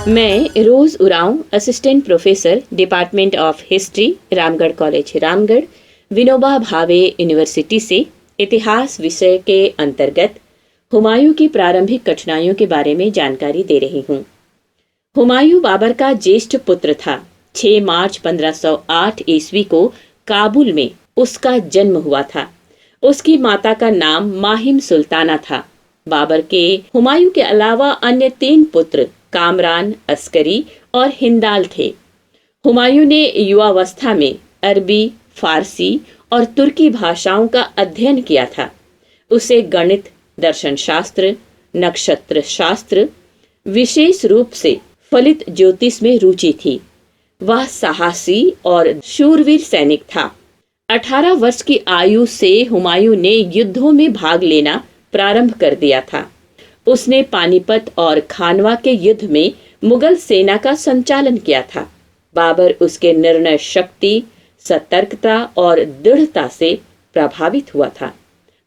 मैं Rose Oraon, assistant professor, department of history, Ramgarh college, Ramgarh, Vinoba Bhave university से इतिहास विषय के अंतर्गत हुमायूं की प्रारंभिक कठिनाइयों के बारे में जानकारी दे रही हूँ। हुमायूं बाबर का ज्येष्ठ पुत्र था। 6 मार्च 1508 ईस्वी को काबुल में उसका जन्म हुआ था। उसकी माता का नाम माहिम सुल्ताना था। बाबर के हुमायूं के अलावा अन्य 3 पुत्र कामरान, अस्करी और हिंदाल थे। हुमायूं ने युवावस्था में अरबी, फारसी और तुर्की भाषाओं का अध्ययन किया था। उसे गणित, दर्शन शास्त्र, नक्षत्र शास्त्र, विशेष रूप से फलित ज्योतिष में रुचि थी। वह साहसी और शूरवीर सैनिक था। 18 वर्ष की आयु से हुमायूं ने युद्धों में भाग लेना प्रारंभ कर दिया था। उसने पानीपत और खानवा के युद्ध में मुगल सेना का संचालन किया था। बाबर उसके निर्णय शक्ति, सतर्कता और दृढ़ता से प्रभावित हुआ था।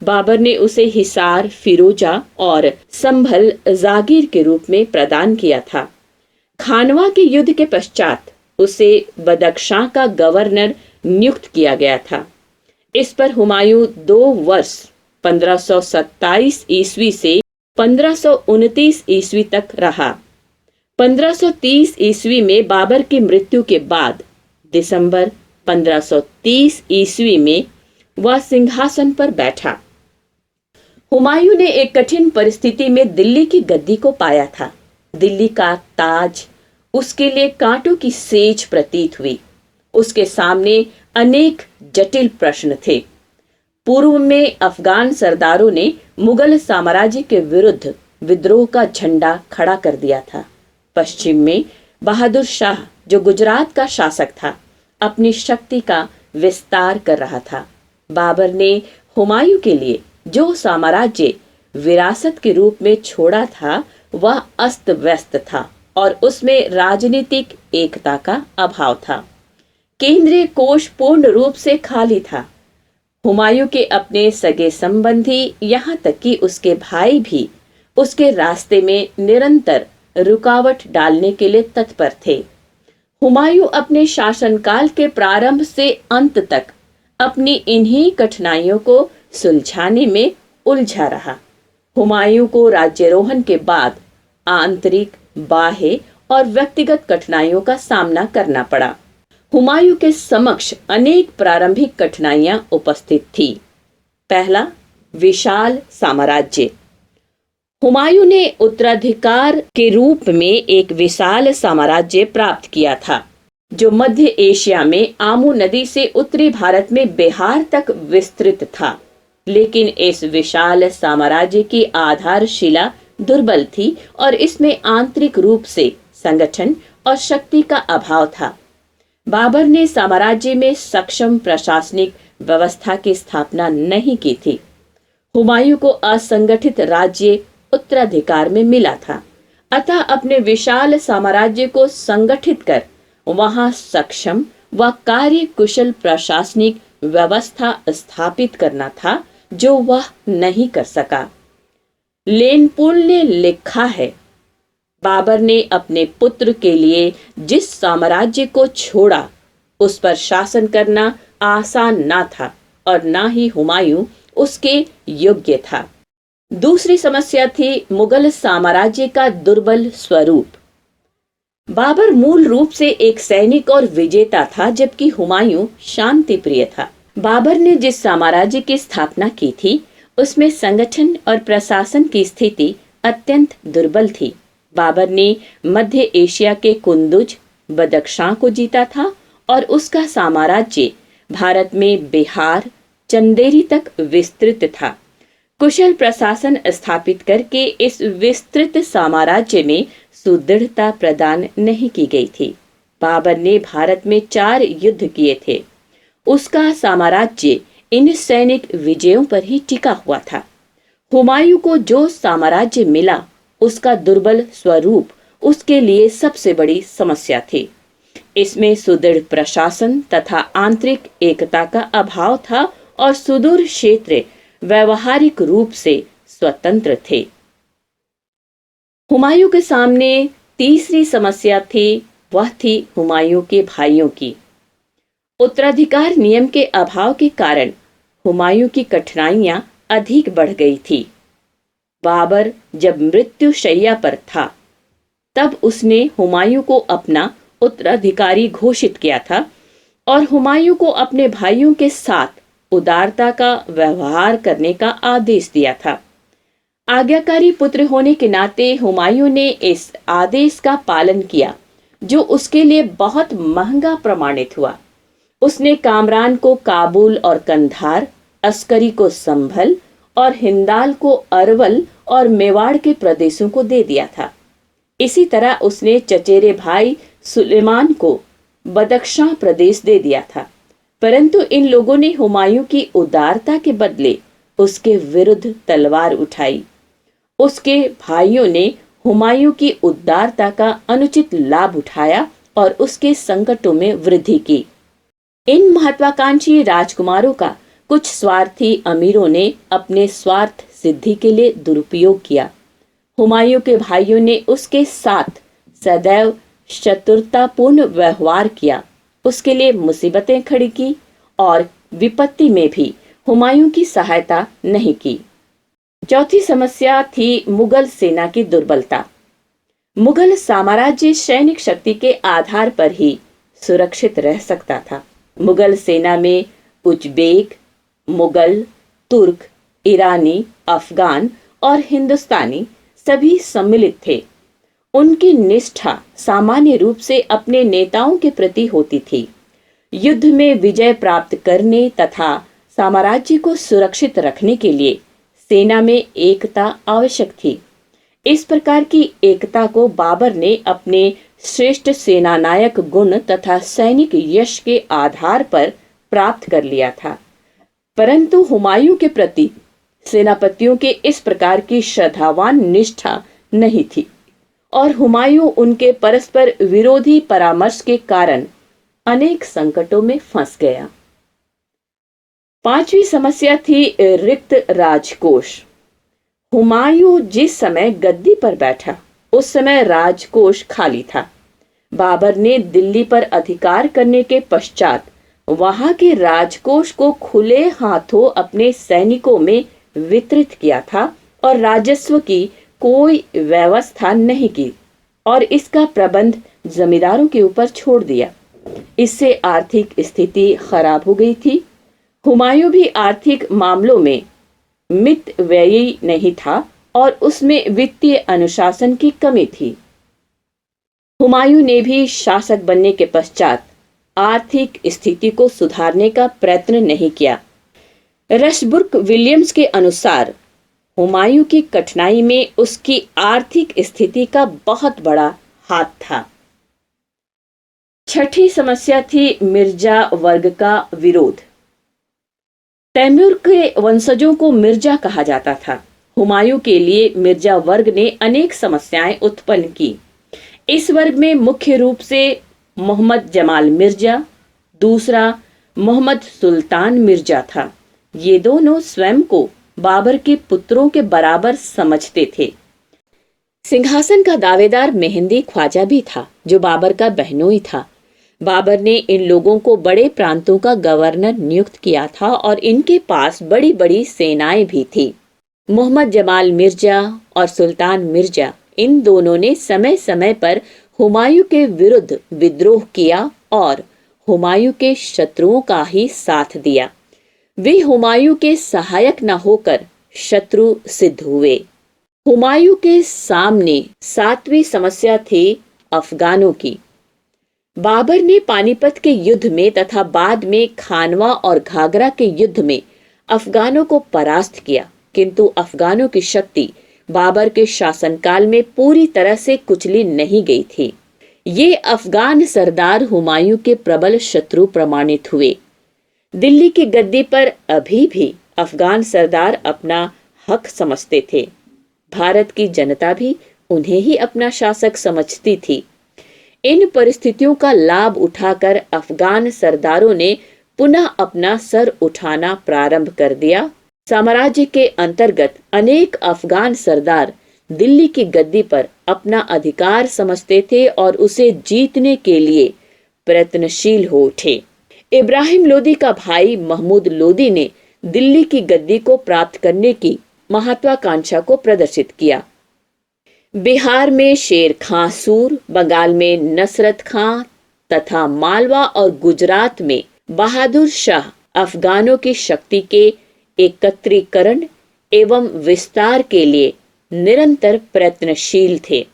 बाबर ने उसे हिसार, फिरोजा और संभल जागीर के रूप में प्रदान किया था। खानवा के युद्ध के पश्चात उसे बदख्शां का गवर्नर नियुक्त किया गया था। इस पर हुमायूं 2 वर्ष 1527 ईस्वी से 1529 ईस्वी तक रहा। 1530 ईस्वी में बाबर की मृत्यु के बाद दिसंबर 1530 ईस्वी में वह सिंहासन पर बैठा। हुमायूं ने एक कठिन परिस्थिति में दिल्ली की गद्दी को पाया था। दिल्ली का ताज उसके लिए कांटों की सेज प्रतीत हुई। उसके सामने अनेक जटिल प्रश्न थे। पूर्व में अफगान सरदारों ने मुगल साम्राज्य के विरुद्ध विद्रोह का झंडा खड़ा कर दिया था। पश्चिम में बहादुर शाह, जो गुजरात का शासक था, अपनी शक्ति का विस्तार कर रहा था। बाबर ने हुमायूं के लिए जो साम्राज्य विरासत के रूप में छोड़ा था, वह अस्त व्यस्त था और उसमें राजनीतिक एकता का अभाव था। केंद्रीय कोष पूर्ण रूप से खाली था। हुमायूं के अपने सगे संबंधी, यहाँ तक कि उसके भाई भी उसके रास्ते में निरंतर रुकावट डालने के लिए तत्पर थे। हुमायूं अपने शासनकाल के प्रारंभ से अंत तक अपनी इन्हीं कठिनाइयों को सुलझाने में उलझा रहा। हुमायूं को राज्यारोहण के बाद आंतरिक, बाह्य और व्यक्तिगत कठिनाइयों का सामना करना पड़ा। हुमायूं के समक्ष अनेक प्रारंभिक कठिनाइयां उपस्थित थी। पहला, विशाल साम्राज्य। हुमायूं ने उत्तराधिकार के रूप में एक विशाल साम्राज्य प्राप्त किया था, जो मध्य एशिया में आमू नदी से उत्तरी भारत में बिहार तक विस्तृत था। लेकिन इस विशाल साम्राज्य की आधारशिला दुर्बल थी और इसमें आंतरिक रूप से संगठन और शक्ति का अभाव था। बाबर ने साम्राज्य में सक्षम प्रशासनिक व्यवस्था की स्थापना नहीं की थी। हुमायूं को असंगठित राज्य उत्तराधिकार में मिला था, अतः अपने विशाल साम्राज्य को संगठित कर वहां सक्षम व कार्यकुशल प्रशासनिक व्यवस्था स्थापित करना था, जो वह नहीं कर सका। लेनपुल ने लिखा है, बाबर ने अपने पुत्र के लिए जिस साम्राज्य को छोड़ा, उस पर शासन करना आसान ना था और ना ही हुमायूं उसके योग्य था। दूसरी समस्या थी मुगल साम्राज्य का दुर्बल स्वरूप। बाबर मूल रूप से एक सैनिक और विजेता था, जबकि हुमायूं शांति प्रिय था। बाबर ने जिस साम्राज्य की स्थापना की थी, उसमें संगठन और प्रशासन की स्थिति अत्यंत दुर्बल थी। बाबर ने मध्य एशिया के कुंदुज, बदख्शां को जीता था और उसका साम्राज्य भारत में बिहार, चंदेरी तक विस्तृत था। कुशल प्रशासन स्थापित करके इस विस्तृत साम्राज्य में सुदृढ़ता प्रदान नहीं की गई थी। बाबर ने भारत में 4 युद्ध किए थे। उसका साम्राज्य इन सैनिक विजयों पर ही टिका हुआ था। हुमायूं को जो साम्राज्य मिला, उसका दुर्बल स्वरूप उसके लिए सबसे बड़ी समस्या थी। इसमें सुदृढ़ प्रशासन तथा आंतरिक एकता का अभाव था और सुदूर क्षेत्र व्यवहारिक रूप से स्वतंत्र थे। हुमायूं के सामने तीसरी समस्या थी वह थी हुमायूं के भाइयों की। उत्तराधिकार नियम के अभाव के कारण हुमायूं की कठिनाइयां अधिक बढ़ गई थी। बाबर जब मृत्यु शैया पर था तब उसने हुमायूं को अपना उत्तराधिकारी घोषित किया था और हुमायूं को अपने भाइयों के साथ उदारता का व्यवहार करने का आदेश दिया था। आज्ञाकारी पुत्र होने के नाते हुमायूं ने इस आदेश का पालन किया, जो उसके लिए बहुत महंगा प्रमाणित हुआ। उसने कामरान को काबुल और कंधार, अस्करी को संभल और हिंदाल को अरवल और मेवाड़ के प्रदेशों को दे दिया था। इसी तरह उसने चचेरे भाई सुलेमान को बदख्शां प्रदेश दे दिया था। परंतु इन लोगों ने हुमायूं की उदारता के बदले उसके विरुद्ध तलवार उठाई। उसके भाइयों ने हुमायूं की उदारता का अनुचित लाभ उठाया और उसके संकटों में वृद्धि की। इन महत्वाकांक्षी राजकुमारों का कुछ स्वार्थी अमीरों ने अपने स्वार्थ सिद्धि के लिए दुरुपयोग किया। हुमायूं के भाइयों ने उसके साथ सदैव शत्रुतापूर्ण व्यवहार किया, उसके लिए मुसीबतें खड़ी की और विपत्ति में भी हुमायूं की सहायता नहीं की। चौथी समस्या थी मुगल सेना की दुर्बलता। मुगल साम्राज्य सैनिक शक्ति के आधार पर ही सुरक्षित रह सकता था। मुगल सेना में उज्बेक, मुगल, तुर्क, ईरानी, अफगान और हिंदुस्तानी सभी सम्मिलित थे। उनकी निष्ठा सामान्य रूप से अपने नेताओं के प्रति होती थी। युद्ध में विजय प्राप्त करने तथा साम्राज्य को सुरक्षित रखने के लिए सेना में एकता आवश्यक थी। इस प्रकार की एकता को बाबर ने अपने श्रेष्ठ सेनानायक गुण तथा सैनिक यश के आधार पर प्राप्त कर लिया था। परंतु हुमायूं के प्रति सेनापतियों के इस प्रकार की श्रद्धावान निष्ठा नहीं थी और हुमायूं उनके परस्पर विरोधी परामर्श के कारण अनेक संकटों में फंस गया। पांचवी समस्या थी रिक्त राजकोष। हुमायूं जिस समय गद्दी पर बैठा उस समय राजकोष खाली था। बाबर ने दिल्ली पर अधिकार करने के पश्चात वहां के राजकोष को खुले हाथों अपने सैनिकों में वितरित किया था और राजस्व की कोई व्यवस्था नहीं की और इसका प्रबंध जमींदारों के ऊपर छोड़ दिया। इससे आर्थिक स्थिति खराब हो गई थी। हुमायूं भी आर्थिक मामलों में मित व्ययी नहीं था और उसमें वित्तीय अनुशासन की कमी थी। हुमायूं ने भी शासक बनने के पश्चात आर्थिक स्थिति को सुधारने का प्रयत्न नहीं किया। रशब्रुक विलियम्स के अनुसार हुमायूं की कठिनाई में उसकी आर्थिक स्थिति का बहुत बड़ा हाथ था। छठी समस्या थी मिर्जा वर्ग का विरोध। तैमूर के वंशजों को मिर्जा कहा जाता था। हुमायूं के लिए मिर्जा वर्ग ने अनेक समस्याएं उत्पन्न की। इस वर्ग में मुख्य रूप से मोहम्मद जमाल मिर्जा, दूसरा मोहम्मद सुल्तान मिर्जा था। ये दोनों स्वयं को बाबर के पुत्रों के बराबर समझते थे। सिंहासन का दावेदार मेहंदी ख्वाजा भी था, जो बाबर का बहनोई था। बाबर ने इन लोगों को बड़े प्रांतों का गवर्नर नियुक्त किया था और इनके पास बड़ी बड़ी सेनाएं भी थी। मोहम्मद जमाल मिर्जा और सुल्तान मिर्जा इन दोनों ने समय समय पर हुमायूं के विरुद्ध विद्रोह किया और हुमायूं के शत्रुओं का ही साथ दिया। वे हुमायूं के सहायक न होकर शत्रु सिद्ध हुए। हुमायूं के सामने सातवीं समस्या थी अफगानों की। बाबर ने पानीपत के युद्ध में तथा बाद में खानवा और घाघरा के युद्ध में अफगानों को परास्त किया, किंतु अफगानों की शक्ति बाबर के शासनकाल में पूरी तरह से कुचली नहीं गई थी। ये अफगान सरदार हुमायूं के प्रबल शत्रु प्रमाणित हुए। दिल्ली की गद्दी पर अभी भी अफगान सरदार अपना हक समझते थे। भारत की जनता भी उन्हें ही अपना शासक समझती थी। इन परिस्थितियों का लाभ उठाकर अफगान सरदारों ने पुनः अपना सर उठाना प्रारंभ कर दिया। साम्राज्य के अंतर्गत अनेक अफगान सरदार दिल्ली की गद्दी पर अपना अधिकार समझते थे और उसे जीतने के लिए प्रयत्नशील हो उठे। इब्राहिम लोदी का भाई महमूद लोदी ने दिल्ली की गद्दी को प्राप्त करने की महत्वाकांक्षा को प्रदर्शित किया। बिहार में शेर खां सूर, बंगाल में नसरत खां तथा मालवा और गुजरात में बहादुर शाह अफगानों की शक्ति के एकत्रीकरण एवं विस्तार के लिए निरंतर प्रयत्नशील थे।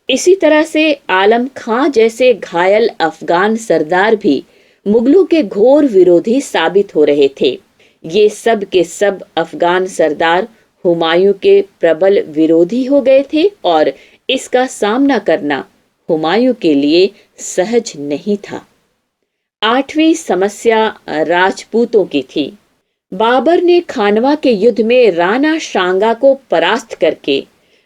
इसी तरह से आलम खां जैसे घायल अफगान सरदार भी मुगलों के घोर विरोधी साबित हो रहे थे। ये सब के सब अफगान सरदार हुमायूं के प्रबल विरोधी हो गए थे और इसका सामना करना हुमायूं के लिए सहज नहीं था। 8वीं समस्या राजपूतों की थी। बाबर ने खानवा के युद्ध में राणा सांगा को परास्त करके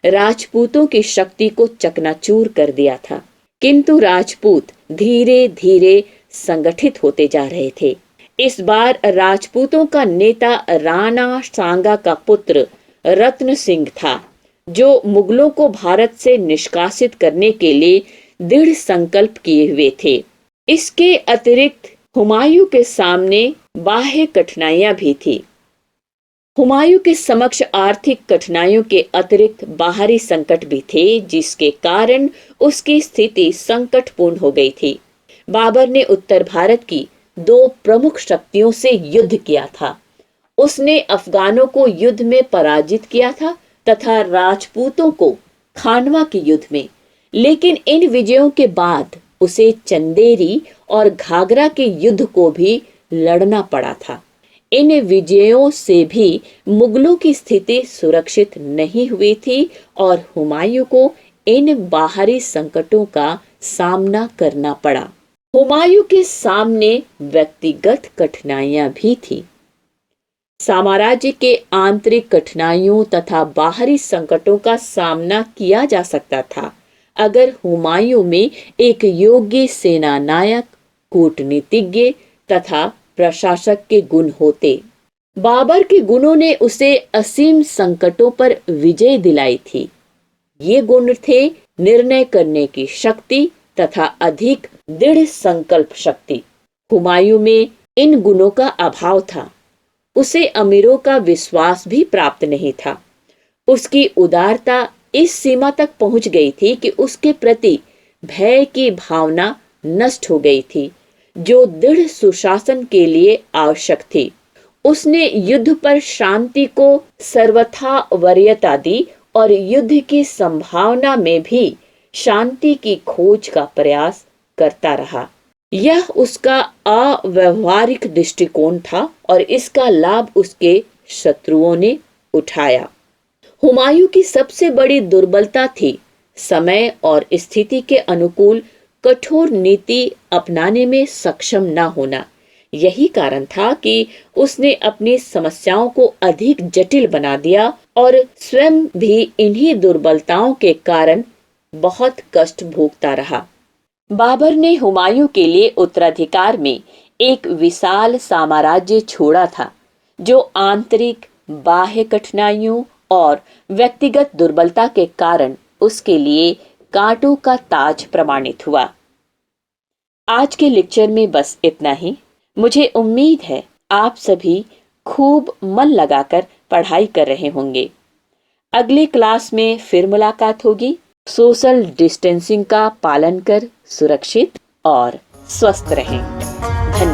राजपूतों की शक्ति को चकनाचूर कर दिया था, किंतु राजपूत धीरे धीरे संगठित होते जा रहे थे। इस बार राजपूतों का नेता राणा सांगा का पुत्र रत्न सिंह था, जो मुगलों को भारत से निष्कासित करने के लिए दृढ़ संकल्प किए हुए थे। इसके अतिरिक्त हुमायूं के सामने बाह्य कठिनाइयां भी थी। हुमायूं के समक्ष आर्थिक कठिनाइयों के अतिरिक्त बाहरी संकट भी थे, जिसके कारण उसकी स्थिति संकटपूर्ण हो गई थी। बाबर ने उत्तर भारत की 2 प्रमुख शक्तियों से युद्ध किया था। उसने अफगानों को युद्ध में पराजित किया था तथा राजपूतों को खानवा के युद्ध में। लेकिन इन विजयों के बाद उसे चंदेरी और घाघरा के युद्ध को भी लड़ना पड़ा था। इन विजयों से भी मुगलों की स्थिति सुरक्षित नहीं हुई थी और हुमायूं को इन बाहरी संकटों का सामना करना पड़ा। हुमायूं के सामने व्यक्तिगत कठिनाइयां भी थी। साम्राज्य के आंतरिक कठिनाइयों तथा बाहरी संकटों का सामना किया जा सकता था अगर हुमायूं में एक योग्य सेना नायक, कूटनीतिज्ञ तथा प्रशासक के गुण होते। बाबर के गुणों ने उसे असीम संकटों पर विजय दिलाई थी। ये गुण थे निर्णय करने की शक्ति तथा अधिक दृढ़ संकल्प शक्ति। हुमायूं में इन गुणों का अभाव था। उसे अमीरों का विश्वास भी प्राप्त नहीं था। उसकी उदारता इस सीमा तक पहुंच गई थी कि उसके प्रति भय की भावना नष्ट हो गई थी, जो दृढ़ सुशासन के लिए आवश्यक थी। उसने युद्ध पर शांति को सर्वथा वरीयता दी और युद्ध की संभावना में भी शांति की खोज का प्रयास करता रहा। यह उसका अव्यवहारिक दृष्टिकोण था और इसका लाभ उसके शत्रुओं ने उठाया। हुमायूं की सबसे बड़ी दुर्बलता थी समय और स्थिति के अनुकूल कठोर नीति अपनाने में सक्षम न होना। यही कारण था कि उसने अपनी समस्याओं को अधिक जटिल बना दिया और स्वयं भी इन्हीं दुर्बलताओं के कारण बहुत कष्ट भोगता रहा। बाबर ने हुमायूं के लिए उत्तराधिकार में एक विशाल साम्राज्य छोड़ा था, जो आंतरिक बाह्य कठिनाइयों और व्यक्तिगत दुर्बलता के कारण उसके लिए कांटों का ताज प्रमाणित हुआ। आज के लेक्चर में बस इतना ही। मुझे उम्मीद है आप सभी खूब मन लगाकर पढ़ाई कर रहे होंगे। अगले क्लास में फिर मुलाकात होगी। सोशल डिस्टेंसिंग का पालन कर सुरक्षित और स्वस्थ रहें। धन्यवाद।